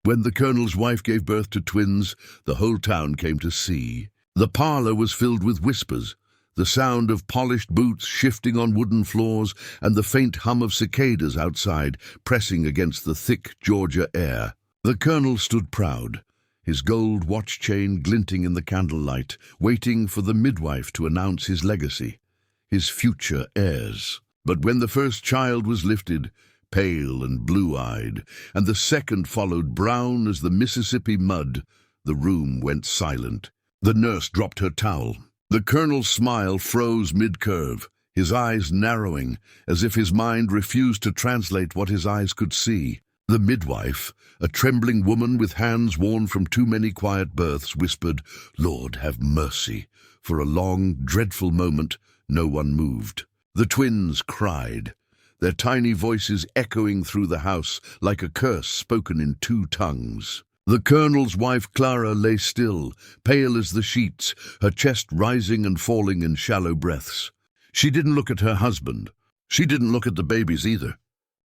When the colonel's wife gave birth to twins, the whole town came to see. The parlor was filled with whispers, the sound of polished boots shifting on wooden floors and the faint hum of cicadas outside pressing against the thick Georgia air. The colonel stood proud, his gold watch chain glinting in the candlelight, waiting for the midwife to announce his legacy, his future heirs. But when the first child was lifted, pale and blue-eyed, and the second followed brown as the Mississippi mud, the room went silent. The nurse dropped her towel. The colonel's smile froze mid-curve, his eyes narrowing, as if his mind refused to translate what his eyes could see. The midwife, a trembling woman with hands worn from too many quiet births, whispered, "Lord, have mercy." For a long, dreadful moment, no one moved. The twins cried, their tiny voices echoing through the house like a curse spoken in two tongues. The colonel's wife Clara lay still, pale as the sheets, her chest rising and falling in shallow breaths. She didn't look at her husband. She didn't look at the babies either.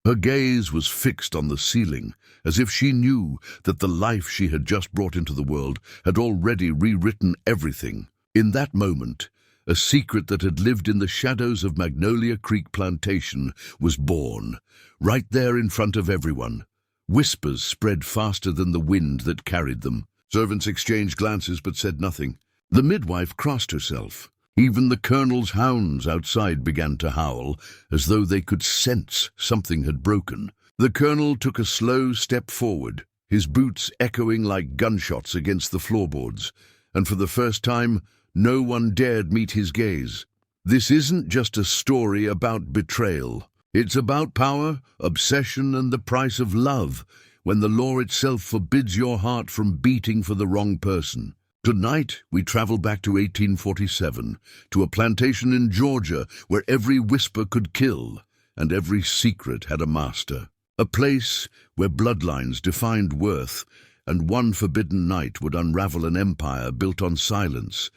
Her gaze was fixed on the ceiling, as if she knew that the life she had just brought into the world had already rewritten everything. In that moment, a secret that had lived in the shadows of Magnolia Creek Plantation was born, right there in front of everyone. Whispers spread faster than the wind that carried them. Servants exchanged glances but said nothing. The midwife crossed herself. Even the colonel's hounds outside began to howl, as though they could sense something had broken. The colonel took a slow step forward, his boots echoing like gunshots against the floorboards, and for the first time, no one dared meet his gaze. This isn't just a story about betrayal. It's about power, obsession, and the price of love, when the law itself forbids your heart from beating for the wrong person. Tonight, we travel back to 1847, to a plantation in Georgia where every whisper could kill, and every secret had a master. A place where bloodlines defined worth, and one forbidden night would unravel an empire built on silence,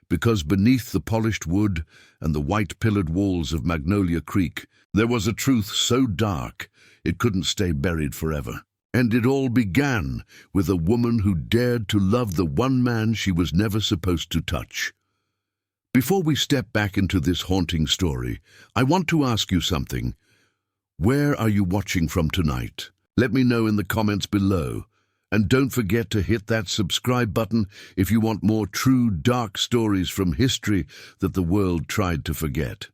because beneath the polished wood and the white-pillared walls of Magnolia Creek, there was a truth so dark it couldn't stay buried forever. And it all began with a woman who dared to love the one man she was never supposed to touch. Before we step back into this haunting story, I want to ask you something. Where are you watching from tonight? Let me know in the comments below. And don't forget to hit that subscribe button if you want more true dark stories from history that the world tried to forget.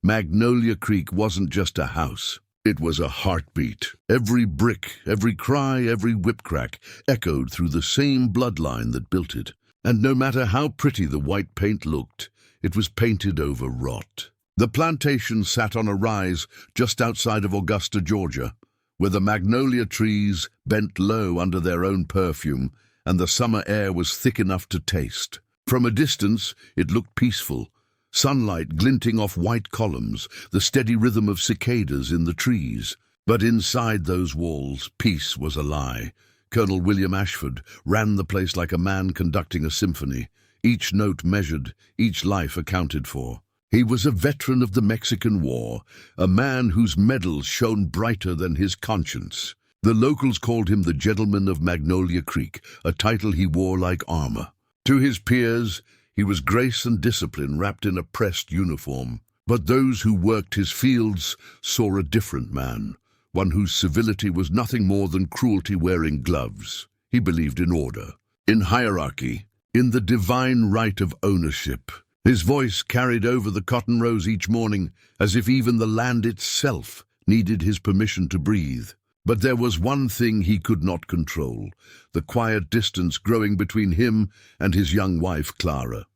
Magnolia Creek wasn't just a house. It was a heartbeat. Every brick, every cry, every whip crack echoed through the same bloodline that built it. And no matter how pretty the white paint looked, it was painted over rot. The plantation sat on a rise just outside of Augusta, Georgia, where the magnolia trees bent low under their own perfume and the summer air was thick enough to taste. From a distance, it looked peaceful. Sunlight glinting off white columns, the steady rhythm of cicadas in the trees. But inside those walls, peace was a lie. Colonel William Ashford ran the place like a man conducting a symphony, each note measured, each life accounted for. He was a veteran of the Mexican War, a man whose medals shone brighter than his conscience. The locals called him the Gentleman of Magnolia Creek, a title he wore like armor. To his peers, he was grace and discipline wrapped in a pressed uniform. But those who worked his fields saw a different man, one whose civility was nothing more than cruelty wearing gloves. He believed in order, in hierarchy, in the divine right of ownership. His voice carried over the cotton rows each morning, as if even the land itself needed his permission to breathe. But there was one thing he could not control, the quiet distance growing between him and his young wife, Clara.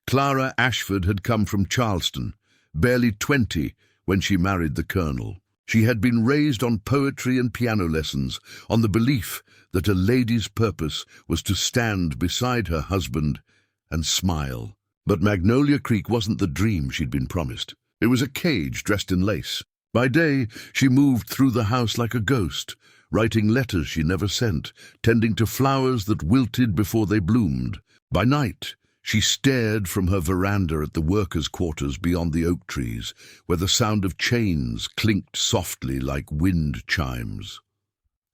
Clara Ashford had come from Charleston, barely 20 when she married the colonel. She had been raised on poetry and piano lessons, on the belief that a lady's purpose was to stand beside her husband and smile. But Magnolia Creek wasn't the dream she'd been promised. It was a cage dressed in lace. By day, she moved through the house like a ghost, writing letters she never sent, tending to flowers that wilted before they bloomed. By night, she stared from her veranda at the workers' quarters beyond the oak trees, where the sound of chains clinked softly like wind chimes.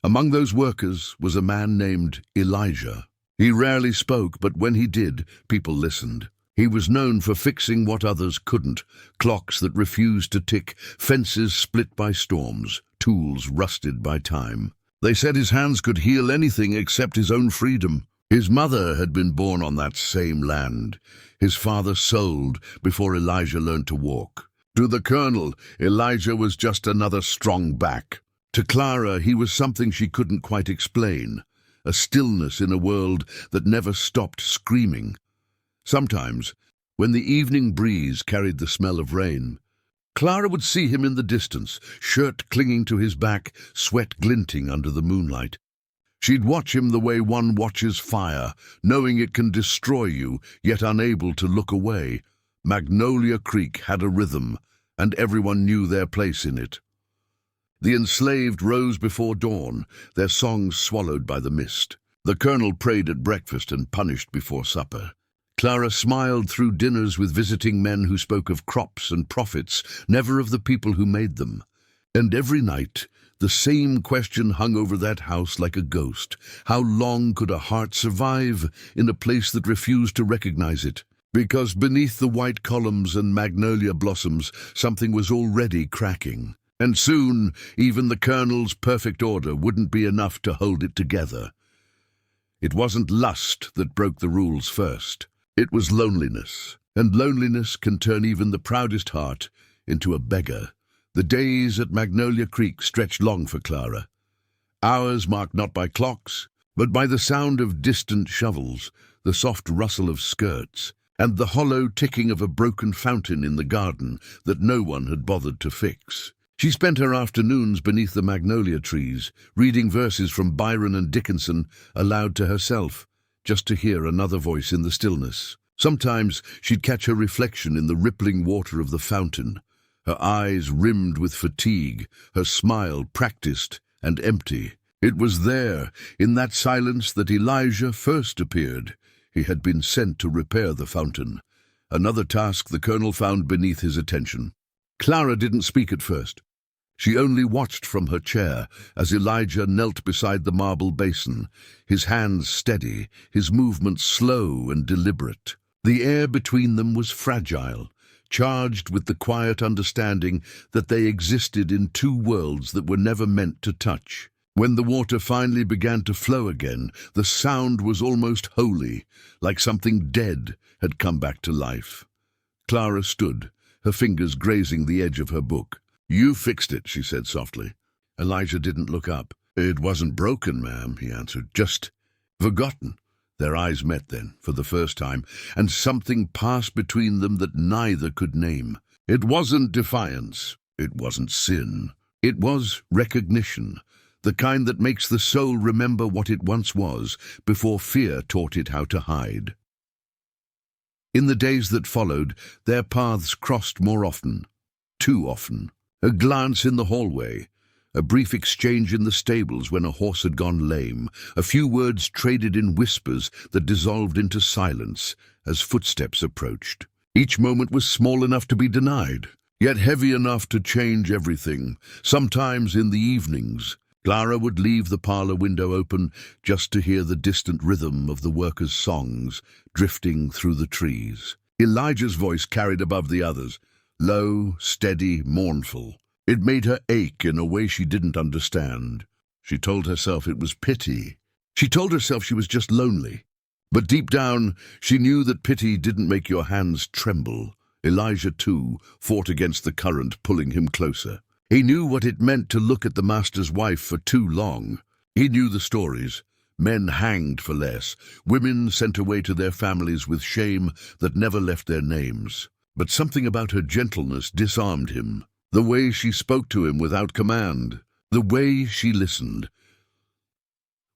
Among those workers was a man named Elijah. He rarely spoke, but when he did, people listened. He was known for fixing what others couldn't: clocks that refused to tick, fences split by storms, tools rusted by time. They said his hands could heal anything except his own freedom. His mother had been born on that same land. His father sold before Elijah learned to walk. To the colonel, Elijah was just another strong back. To Clara, he was something she couldn't quite explain, a stillness in a world that never stopped screaming. Sometimes, when the evening breeze carried the smell of rain, Clara would see him in the distance, shirt clinging to his back, sweat glinting under the moonlight. She'd watch him the way one watches fire, knowing it can destroy you, yet unable to look away. Magnolia Creek had a rhythm, and everyone knew their place in it. The enslaved rose before dawn, their songs swallowed by the mist. The colonel prayed at breakfast and punished before supper. Clara smiled through dinners with visiting men who spoke of crops and profits, never of the people who made them. And every night, the same question hung over that house like a ghost. How long could a heart survive in a place that refused to recognize it? Because beneath the white columns and magnolia blossoms, something was already cracking. And soon, even the colonel's perfect order wouldn't be enough to hold it together. It wasn't lust that broke the rules first. It was loneliness, and loneliness can turn even the proudest heart into a beggar. The days at Magnolia Creek stretched long for Clara. Hours marked not by clocks, but by the sound of distant shovels, the soft rustle of skirts, and the hollow ticking of a broken fountain in the garden that no one had bothered to fix. She spent her afternoons beneath the magnolia trees, reading verses from Byron and Dickinson aloud to herself, just to hear another voice in the stillness. Sometimes she'd catch her reflection in the rippling water of the fountain, her eyes rimmed with fatigue, her smile practiced and empty. It was there, in that silence, that Elijah first appeared. He had been sent to repair the fountain, another task the colonel found beneath his attention. Clara didn't speak at first. She only watched from her chair as Elijah knelt beside the marble basin, his hands steady, his movements slow and deliberate. The air between them was fragile, charged with the quiet understanding that they existed in two worlds that were never meant to touch. When the water finally began to flow again, the sound was almost holy, like something dead had come back to life. Clara stood, her fingers grazing the edge of her book. "You fixed it," she said softly. Elijah didn't look up. "It wasn't broken, ma'am," he answered. "Just forgotten." Their eyes met then, for the first time, and something passed between them that neither could name. It wasn't defiance. It wasn't sin. It was recognition, the kind that makes the soul remember what it once was, before fear taught it how to hide. In the days that followed, their paths crossed more often, too often. A glance in the hallway, a brief exchange in the stables when a horse had gone lame, a few words traded in whispers that dissolved into silence as footsteps approached. Each moment was small enough to be denied, yet heavy enough to change everything. Sometimes in the evenings, Clara would leave the parlor window open just to hear the distant rhythm of the workers' songs drifting through the trees. Elijah's voice carried above the others, low, steady, mournful. It made her ache in a way she didn't understand. She told herself it was pity. She told herself she was just lonely. But deep down, she knew that pity didn't make your hands tremble. Elijah, too, fought against the current, pulling him closer. He knew what it meant to look at the master's wife for too long. He knew the stories. Men hanged for less, women sent away to their families with shame that never left their names. But something about her gentleness disarmed him. The way she spoke to him without command. The way she listened.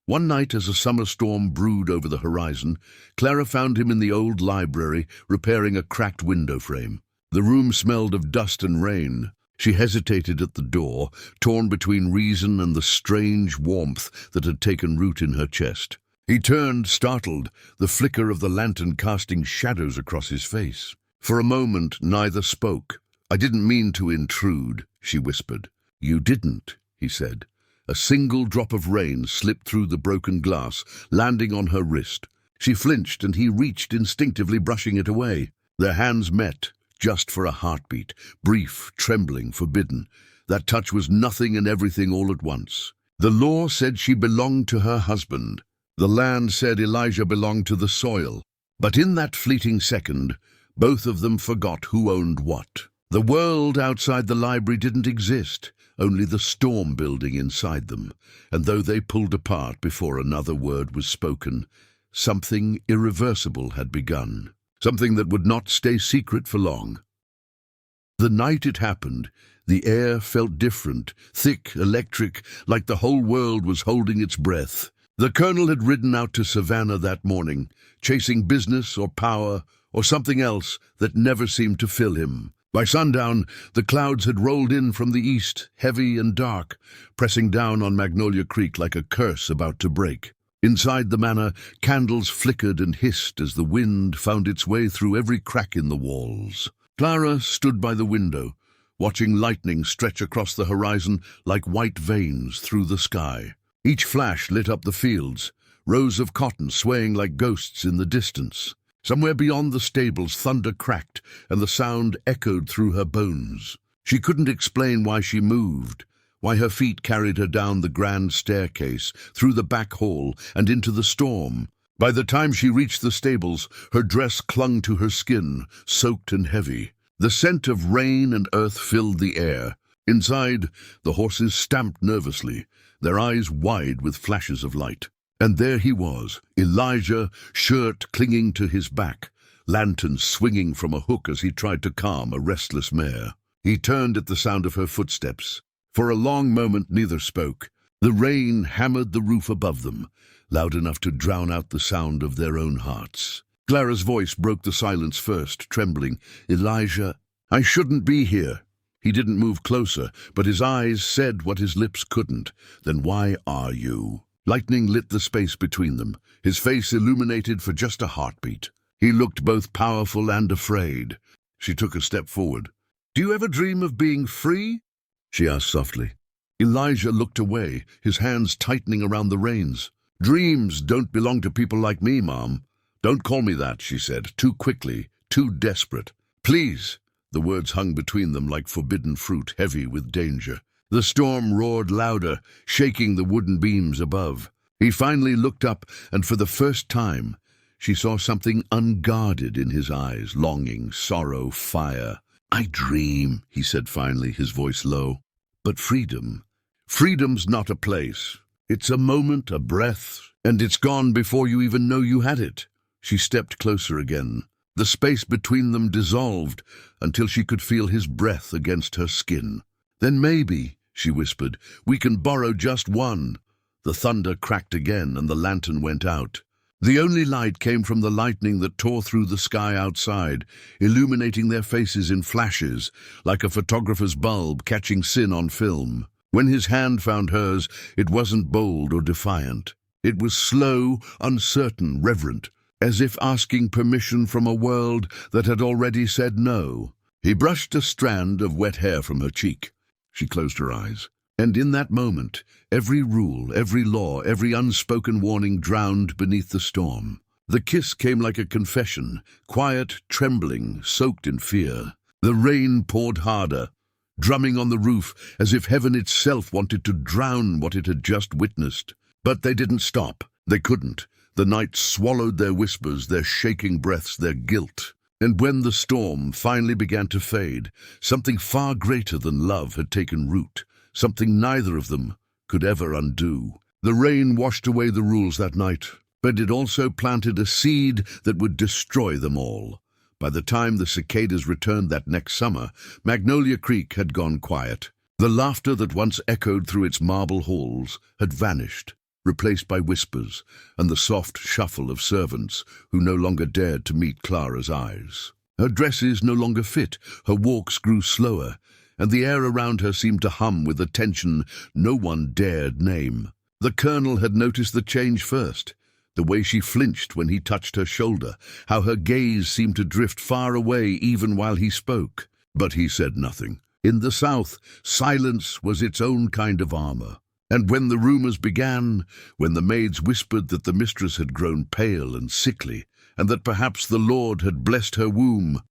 One night, as a summer storm brewed over the horizon, Clara found him in the old library, repairing a cracked window frame. The room smelled of dust and rain. She hesitated at the door, torn between reason and the strange warmth that had taken root in her chest. He turned, startled, the flicker of the lantern casting shadows across his face. For a moment, neither spoke. "I didn't mean to intrude," she whispered. "You didn't," he said, A single drop of rain slipped through the broken glass, landing on her wrist. She flinched, and he reached, instinctively brushing it away. Their hands met, just for a heartbeat, brief, trembling, forbidden. That touch was nothing and everything all at once. The law said she belonged to her husband. The land said Elijah belonged to the soil. But in that fleeting second, both of them forgot who owned what. The world outside the library didn't exist, only the storm building inside them. And though they pulled apart before another word was spoken, something irreversible had begun. Something that would not stay secret for long. The night it happened, the air felt different, thick, electric, like the whole world was holding its breath. The colonel had ridden out to Savannah that morning, chasing business or power or something else that never seemed to fill him. By sundown, the clouds had rolled in from the east, heavy and dark, pressing down on Magnolia Creek like a curse about to break. Inside the manor, candles flickered and hissed as the wind found its way through every crack in the walls. Clara stood by the window, watching lightning stretch across the horizon like white veins through the sky. Each flash lit up the fields, rows of cotton swaying like ghosts in the distance. Somewhere beyond the stables, thunder cracked, and the sound echoed through her bones. She couldn't explain why she moved, why her feet carried her down the grand staircase, through the back hall, and into the storm. By the time she reached the stables, her dress clung to her skin, soaked and heavy. The scent of rain and earth filled the air. Inside, the horses stamped nervously, their eyes wide with flashes of light. And there he was, Elijah, shirt clinging to his back, lantern swinging from a hook as he tried to calm a restless mare. He turned at the sound of her footsteps. For a long moment neither spoke. The rain hammered the roof above them, loud enough to drown out the sound of their own hearts. Clara's voice broke the silence first, trembling. "Elijah, I shouldn't be here." He didn't move closer, but his eyes said what his lips couldn't. "Then why are you?" Lightning lit the space between them, his face illuminated for just a heartbeat. He looked both powerful and afraid. She took a step forward. "Do you ever dream of being free?" she asked softly. Elijah looked away, his hands tightening around the reins. "Dreams don't belong to people like me, Mom." "Don't call me that," she said, too quickly, too desperate. "Please." The words hung between them like forbidden fruit, heavy with danger. The storm roared louder, shaking the wooden beams above. He finally looked up, and for the first time, she saw something unguarded in his eyes, longing, sorrow, fire. "I dream," he said finally, his voice low. "But freedom. Freedom's not a place. It's a moment, a breath, and it's gone before you even know you had it." She stepped closer again. The space between them dissolved until she could feel his breath against her skin. "Then maybe," she whispered, "we can borrow just one." The thunder cracked again, and the lantern went out. The only light came from the lightning that tore through the sky outside, illuminating their faces in flashes, like a photographer's bulb catching sin on film. When his hand found hers, it wasn't bold or defiant. It was slow, uncertain, reverent, as if asking permission from a world that had already said no. He brushed a strand of wet hair from her cheek. She closed her eyes. And in that moment, every rule, every law, every unspoken warning drowned beneath the storm. The kiss came like a confession, quiet, trembling, soaked in fear. The rain poured harder, drumming on the roof as if heaven itself wanted to drown what it had just witnessed. But they didn't stop. They couldn't. The night swallowed their whispers, their shaking breaths, their guilt. And when the storm finally began to fade, something far greater than love had taken root, something neither of them could ever undo. The rain washed away the rules that night, but it also planted a seed that would destroy them all. By the time the cicadas returned that next summer, Magnolia Creek had gone quiet. The laughter that once echoed through its marble halls had vanished, replaced by whispers and the soft shuffle of servants who no longer dared to meet Clara's eyes. Her dresses no longer fit, her walks grew slower, and the air around her seemed to hum with a tension no one dared name. The colonel had noticed the change first, the way she flinched when he touched her shoulder, how her gaze seemed to drift far away even while he spoke. But he said nothing. In the South, silence was its own kind of armor. And when the rumors began, when the maids whispered that the mistress had grown pale and sickly, and that perhaps the Lord had blessed her womb,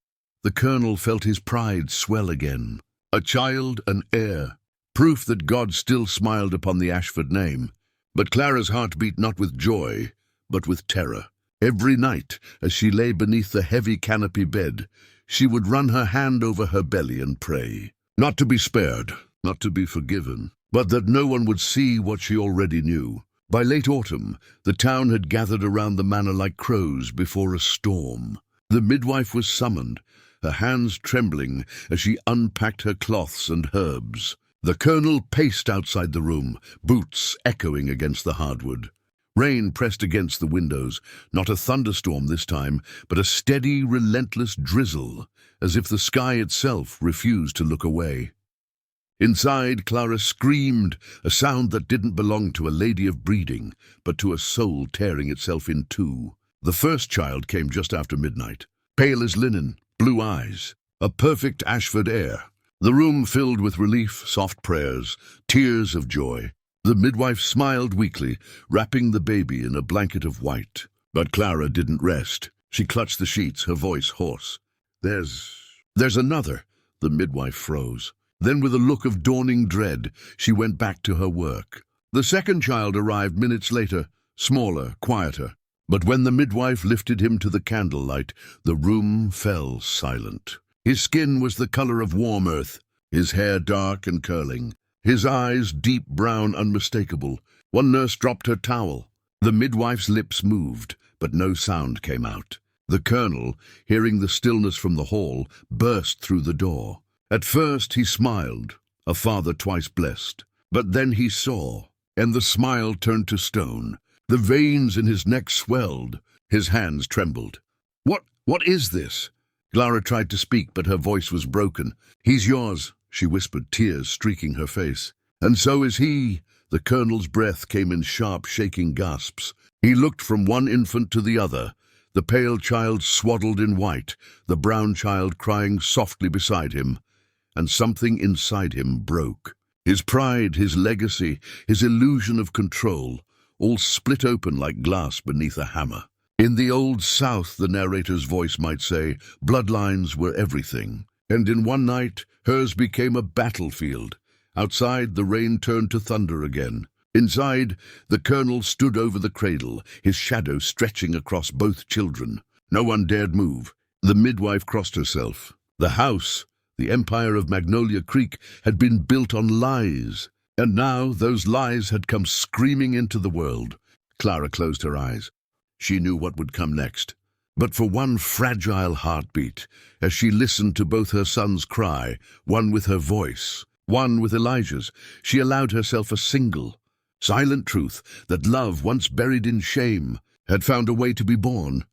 the colonel felt his pride swell again. A child, an heir, proof that God still smiled upon the Ashford name. But Clara's heart beat not with joy, but with terror. Every night, as she lay beneath the heavy canopy bed, she would run her hand over her belly and pray. Not to be spared, not to be forgiven, but that no one would see what she already knew. By late autumn, the town had gathered around the manor like crows before a storm. The midwife was summoned, her hands trembling as she unpacked her cloths and herbs. The colonel paced outside the room, boots echoing against the hardwood. Rain pressed against the windows, not a thunderstorm this time, but a steady, relentless drizzle, as if the sky itself refused to look away. Inside, Clara screamed, a sound that didn't belong to a lady of breeding, but to a soul tearing itself in two. The first child came just after midnight, pale as linen, blue eyes, a perfect Ashford heir. The room filled with relief, soft prayers, tears of joy. The midwife smiled weakly, wrapping the baby in a blanket of white. But Clara didn't rest. She clutched the sheets, her voice hoarse. There's another." The midwife froze. Then with a look of dawning dread, she went back to her work. The second child arrived minutes later, smaller, quieter. But when the midwife lifted him to the candlelight, the room fell silent. His skin was the color of warm earth, his hair dark and curling, his eyes deep brown, unmistakable. One nurse dropped her towel. The midwife's lips moved, but no sound came out. The colonel, hearing the stillness from the hall, burst through the door. At first he smiled, a father twice blessed. But then he saw, and the smile turned to stone. The veins in his neck swelled. His hands trembled. What is this?" Clara tried to speak, but her voice was broken. "He's yours," she whispered, tears streaking her face. "And so is he." The colonel's breath came in sharp, shaking gasps. He looked from one infant to the other, the pale child swaddled in white, the brown child crying softly beside him, and something inside him broke. His pride, his legacy, his illusion of control, all split open like glass beneath a hammer. In the old South, the narrator's voice might say, bloodlines were everything. And in one night, hers became a battlefield. Outside, the rain turned to thunder again. Inside, the colonel stood over the cradle, his shadow stretching across both children. No one dared move. The midwife crossed herself. The house, the empire of Magnolia Creek, had been built on lies. And now those lies had come screaming into the world. Clara closed her eyes. She knew what would come next. But for one fragile heartbeat, as she listened to both her sons cry, one with her voice, one with Elijah's, she allowed herself a single, silent truth that love, once buried in shame, had found a way to be born.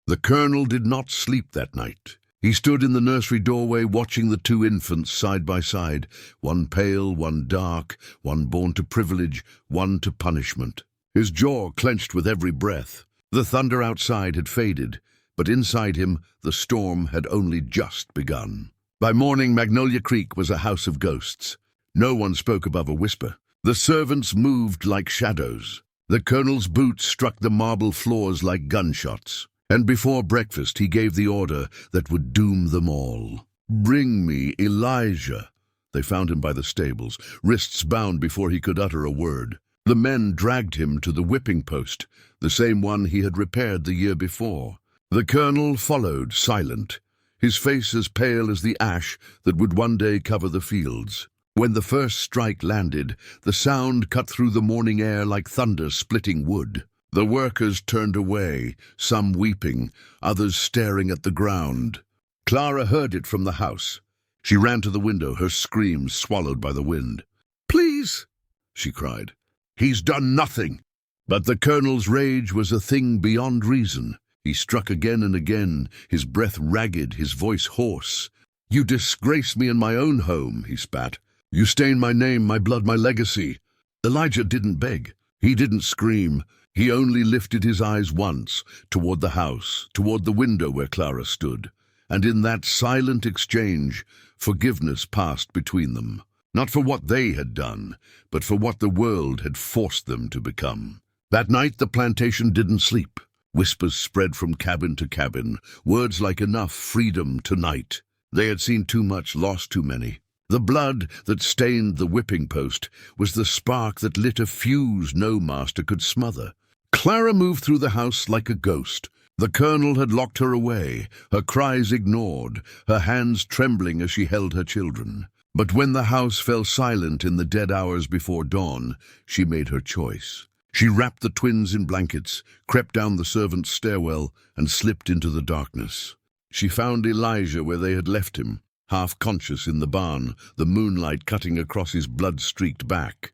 The colonel did not sleep that night. He stood in the nursery doorway watching the two infants side by side, one pale, one dark, one born to privilege, one to punishment. His jaw clenched with every breath. The thunder outside had faded, but inside him the storm had only just begun. By morning, Magnolia Creek was a house of ghosts. No one spoke above a whisper. The servants moved like shadows. The colonel's boots struck the marble floors like gunshots. And before breakfast he gave the order that would doom them all. "Bring me Elijah." They found him by the stables, wrists bound before he could utter a word. The men dragged him to the whipping post, the same one he had repaired the year before. The colonel followed, silent, his face as pale as the ash that would one day cover the fields. When the first strike landed, the sound cut through the morning air like thunder splitting wood. The workers turned away, some weeping, others staring at the ground. Clara heard it from the house. She ran to the window, her screams swallowed by the wind. "Please," she cried. "He's done nothing." But the colonel's rage was a thing beyond reason. He struck again and again, his breath ragged, his voice hoarse. "You disgrace me in my own home," he spat. "You stain my name, my blood, my legacy." Elijah didn't beg. He didn't scream. He only lifted his eyes once, toward the house, toward the window where Clara stood. And in that silent exchange, forgiveness passed between them. not for what they had done, but for what the world had forced them to become. That night the plantation didn't sleep. Whispers spread from cabin to cabin, words like enough, freedom, tonight. They had seen too much, lost too many. The blood that stained the whipping post was the spark that lit a fuse no master could smother. Clara moved through the house like a ghost. The colonel had locked her away, her cries ignored, her hands trembling as she held her children. But when the house fell silent in the dead hours before dawn, she made her choice. She wrapped the twins in blankets, crept down the servants' stairwell, and slipped into the darkness. She found Elijah where they had left him, half conscious in the barn, the moonlight cutting across his blood-streaked back.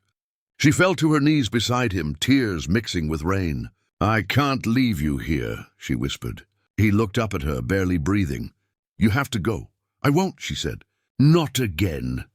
She fell to her knees beside him, tears mixing with rain. "I can't leave you here," she whispered. He looked up at her, barely breathing. "You have to go." "I won't," she said. "Not again."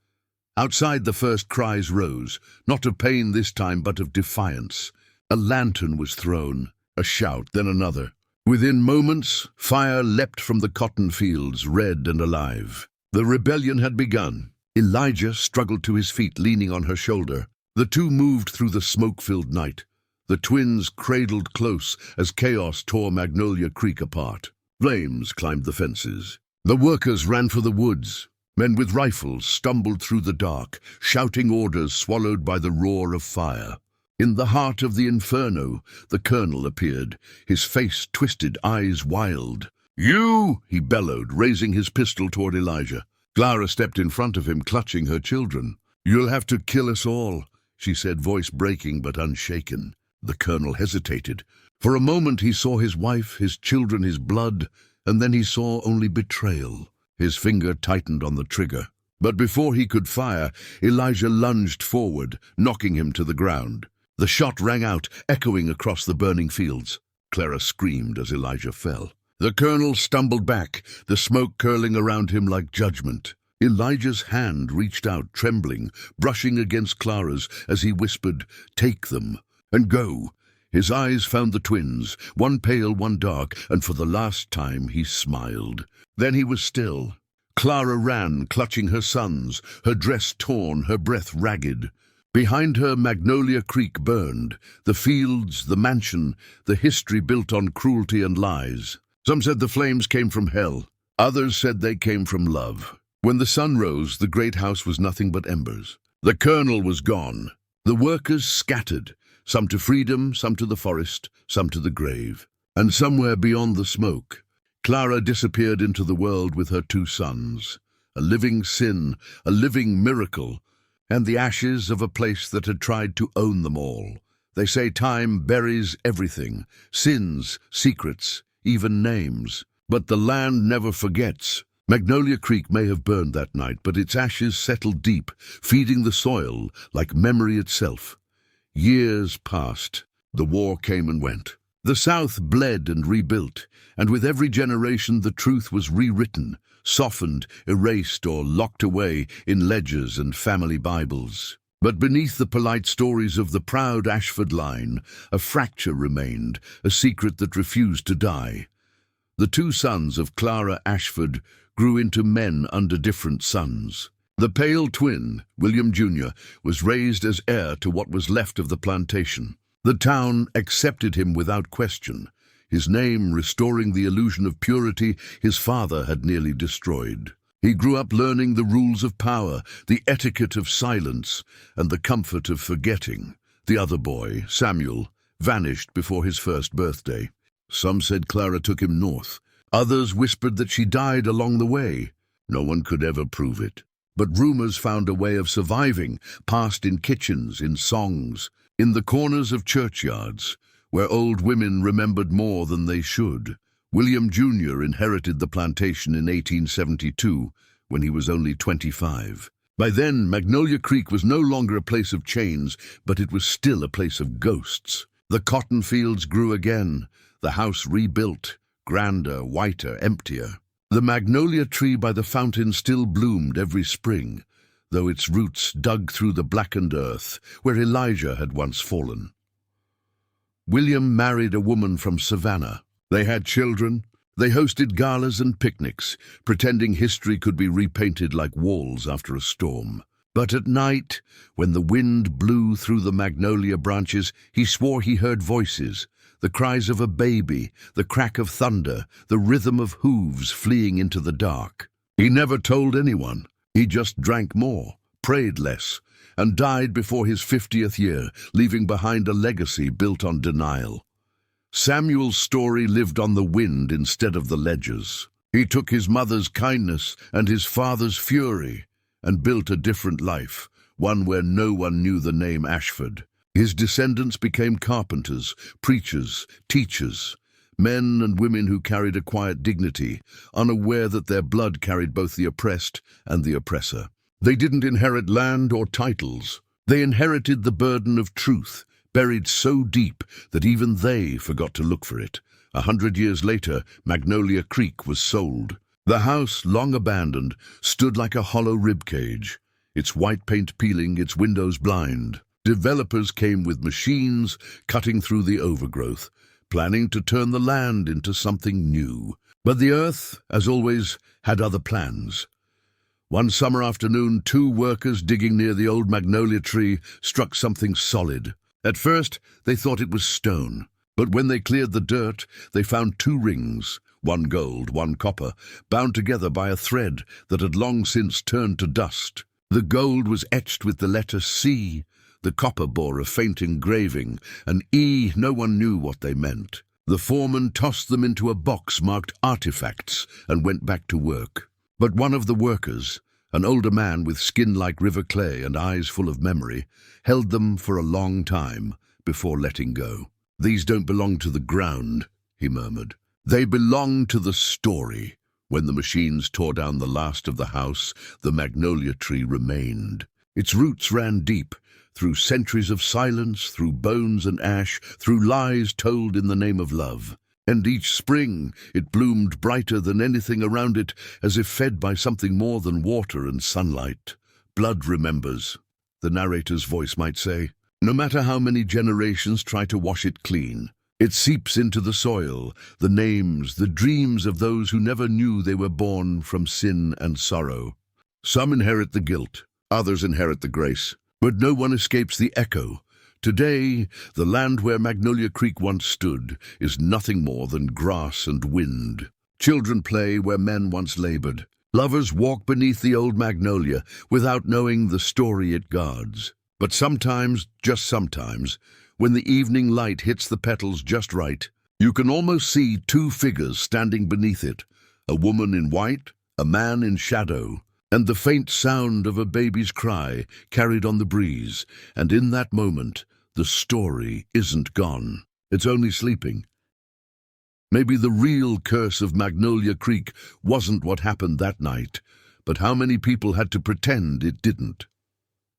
Outside the first cries rose, not of pain this time, but of defiance. A lantern was thrown, a shout, then another. Within moments, fire leapt from the cotton fields, red and alive. The rebellion had begun. Elijah struggled to his feet, leaning on her shoulder. The two moved through the smoke-filled night. The twins cradled close as chaos tore Magnolia Creek apart. Flames climbed the fences. The workers ran for the woods. Men with rifles stumbled through the dark, shouting orders swallowed by the roar of fire. In the heart of the inferno, the colonel appeared, his face twisted, eyes wild. "You!" he bellowed, raising his pistol toward Elijah. Clara stepped in front of him, clutching her children. "You'll have to kill us all," she said, voice breaking but unshaken. The colonel hesitated. For a moment he saw his wife, his children, his blood, and then he saw only betrayal. His finger tightened on the trigger. But before he could fire, Elijah lunged forward, knocking him to the ground. The shot rang out, echoing across the burning fields. Clara screamed as Elijah fell. The colonel stumbled back, the smoke curling around him like judgment. Elijah's hand reached out, trembling, brushing against Clara's as he whispered, "Take them, and go." His eyes found the twins, one pale, one dark, and for the last time he smiled. Then he was still. Clara ran, clutching her sons, her dress torn, her breath ragged. Behind her, Magnolia Creek burned, the fields, the mansion, the history built on cruelty and lies. Some said the flames came from hell. Others said they came from love. When the sun rose, the great house was nothing but embers. The colonel was gone. The workers scattered, some to freedom, some to the forest, some to the grave. And somewhere beyond the smoke, Clara disappeared into the world with her two sons, a living sin, a living miracle, and the ashes of a place that had tried to own them all. They say time buries everything, sins, secrets, even names. But the land never forgets. Magnolia Creek may have burned that night, but its ashes settled deep, feeding the soil like memory itself. Years passed. The war came and went. The South bled and rebuilt, and with every generation the truth was rewritten, softened, erased, or locked away in ledgers and family Bibles. But beneath the polite stories of the proud Ashford line, a fracture remained, a secret that refused to die. The two sons of Clara Ashford grew into men under different suns. The pale twin, William Jr., was raised as heir to what was left of the plantation. The town accepted him without question, his name restoring the illusion of purity his father had nearly destroyed. He grew up learning the rules of power, the etiquette of silence, and the comfort of forgetting. The other boy, Samuel, vanished before his first birthday. Some said Clara took him north. Others whispered that she died along the way. No one could ever prove it. But rumors found a way of surviving, passed in kitchens, in songs, in the corners of churchyards, where old women remembered more than they should. William Jr. inherited the plantation in 1872, when he was only 25. By then, Magnolia Creek was no longer a place of chains, but it was still a place of ghosts. The cotton fields grew again, the house rebuilt, grander, whiter, emptier. The magnolia tree by the fountain still bloomed every spring, though its roots dug through the blackened earth where Elijah had once fallen. William married a woman from Savannah. They had children. They hosted galas and picnics, pretending history could be repainted like walls after a storm. But at night, when the wind blew through the magnolia branches, he swore he heard voices, the cries of a baby, the crack of thunder, the rhythm of hooves fleeing into the dark. He never told anyone. He just drank more, prayed less, and died before his 50th year, leaving behind a legacy built on denial. Samuel's story lived on the wind instead of the ledgers. He took his mother's kindness and his father's fury and built a different life, one where no one knew the name Ashford. His descendants became carpenters, preachers, teachers, men and women who carried a quiet dignity, unaware that their blood carried both the oppressed and the oppressor. They didn't inherit land or titles. They inherited the burden of truth, buried so deep that even they forgot to look for it. 100 years later, Magnolia Creek was sold. The house, long abandoned, stood like a hollow ribcage, its white paint peeling, its windows blind. Developers came with machines, cutting through the overgrowth, planning to turn the land into something new. But the earth, as always, had other plans. One summer afternoon, 2 workers digging near the old magnolia tree struck something solid. At first, they thought it was stone, but when they cleared the dirt, they found 2 rings, one gold, one copper, bound together by a thread that had long since turned to dust. The gold was etched with the letter C, the copper bore a faint engraving, an E no one knew what they meant. The foreman tossed them into a box marked artifacts and went back to work. But one of the workers, an older man with skin like river clay and eyes full of memory, held them for a long time before letting go. "These don't belong to the ground," he murmured. "They belong to the story." When the machines tore down the last of the house, the magnolia tree remained. Its roots ran deep, through centuries of silence, through bones and ash, through lies told in the name of love. And each spring it bloomed brighter than anything around it, as if fed by something more than water and sunlight. "Blood remembers," the narrator's voice might say. "No matter how many generations try to wash it clean, it seeps into the soil, the names, the dreams of those who never knew they were born from sin and sorrow. Some inherit the guilt, others inherit the grace, but no one escapes the echo. Today, the land where Magnolia Creek once stood is nothing more than grass and wind. Children play where men once labored. Lovers walk beneath the old magnolia without knowing the story it guards. But sometimes, just sometimes, when the evening light hits the petals just right, you can almost see 2 figures standing beneath it, a woman in white, a man in shadow, and the faint sound of a baby's cry carried on the breeze. And in that moment, the story isn't gone. It's only sleeping. Maybe the real curse of Magnolia Creek wasn't what happened that night, but how many people had to pretend it didn't.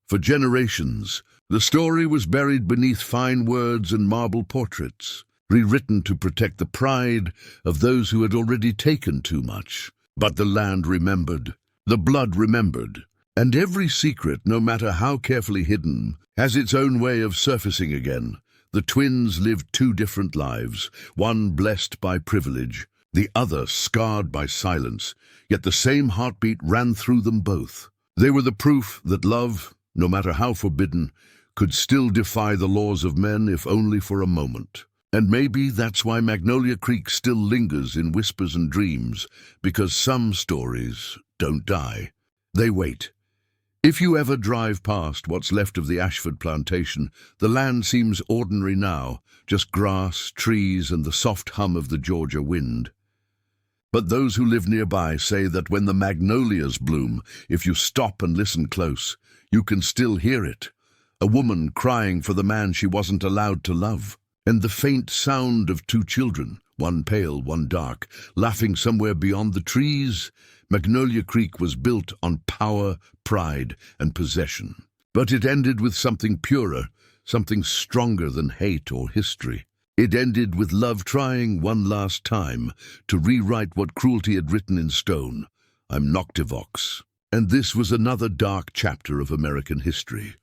For generations, the story was buried beneath fine words and marble portraits, rewritten to protect the pride of those who had already taken too much. But the land remembered. The blood remembered, and every secret, no matter how carefully hidden, has its own way of surfacing again. The twins lived 2 different lives, one blessed by privilege, the other scarred by silence, yet the same heartbeat ran through them both. They were the proof that love, no matter how forbidden, could still defy the laws of men if only for a moment. And maybe that's why Magnolia Creek still lingers in whispers and dreams, because some stories don't die. They wait. If you ever drive past what's left of the Ashford plantation, the land seems ordinary now, just grass, trees, and the soft hum of the Georgia wind. But those who live nearby say that when the magnolias bloom, if you stop and listen close, you can still hear it. A woman crying for the man she wasn't allowed to love, and the faint sound of 2 children, one pale, one dark, laughing somewhere beyond the trees. Magnolia Creek was built on power, pride, and possession. But it ended with something purer, something stronger than hate or history. It ended with love trying one last time to rewrite what cruelty had written in stone. I'm Noctivox, and this was another dark chapter of American history.